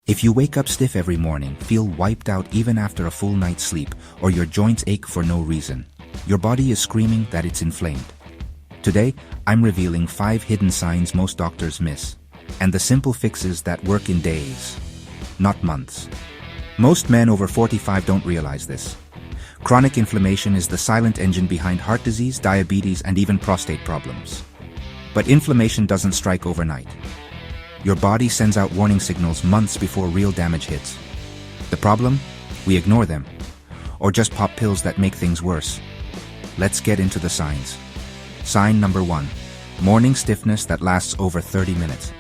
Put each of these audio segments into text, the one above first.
If you wake up stiff every morning, feel wiped out even after a full night's sleep, or your joints ache for no reason, your body is screaming that it's inflamed. Today, I'm revealing 5 hidden signs most doctors miss, and the simple fixes that work in days, not months. Most men over 45 don't realize this. Chronic inflammation is the silent engine behind heart disease, diabetes, and even prostate problems. But inflammation doesn't strike overnight. Your body sends out warning signals months before real damage hits. The problem? We ignore them, or just pop pills that make things worse. Let's get into the signs. Sign number 1. Morning stiffness that lasts over 30 minutes.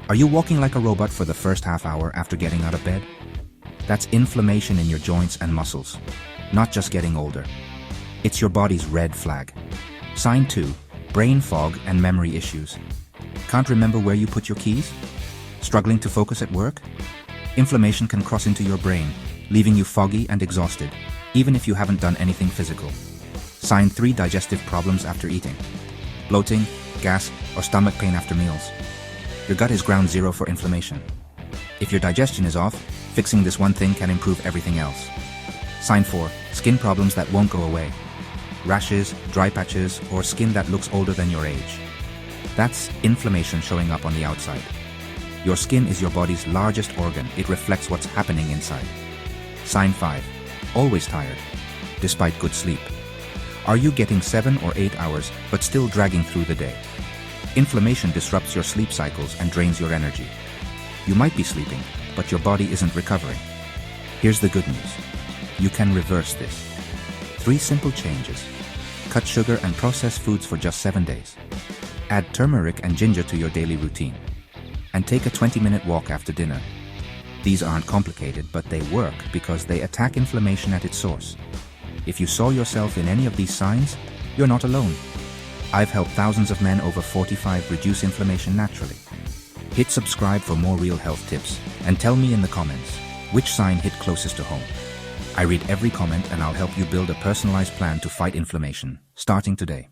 Are you walking like a robot for the first half hour after getting out of bed? That's inflammation in your joints and muscles, not just getting older. It's your body's red flag. Sign 2. Brain fog and memory issues. Can't remember where you put your keys? Struggling to focus at work? Inflammation can cross into your brain, leaving you foggy and exhausted, even if you haven't done anything physical. Sign 3. Digestive problems after eating. Bloating, gas, or stomach pain after meals. Your gut is ground zero for inflammation. If your digestion is off, fixing this one thing can improve everything else. Sign 4. Skin problems that won't go away. Rashes, dry patches, or skin that looks older than your age. That's inflammation showing up on the outside. Your skin is your body's largest organ. It reflects what's happening inside. Sign 5. Always tired, despite good sleep. Are you getting 7 or 8 hours but still dragging through the day? Inflammation disrupts your sleep cycles and drains your energy. You might be sleeping, but your body isn't recovering. Here's the good news. You can reverse this. 3 simple changes. Cut sugar and processed foods for just 7 days. Add turmeric and ginger to your daily routine. And take a 20-minute walk after dinner. These aren't complicated, but they work because they attack inflammation at its source. If you saw yourself in any of these signs, you're not alone. I've helped thousands of men over 45 reduce inflammation naturally. Hit subscribe for more real health tips, and tell me in the comments, which sign hit closest to home. I read every comment and I'll help you build a personalized plan to fight inflammation, starting today.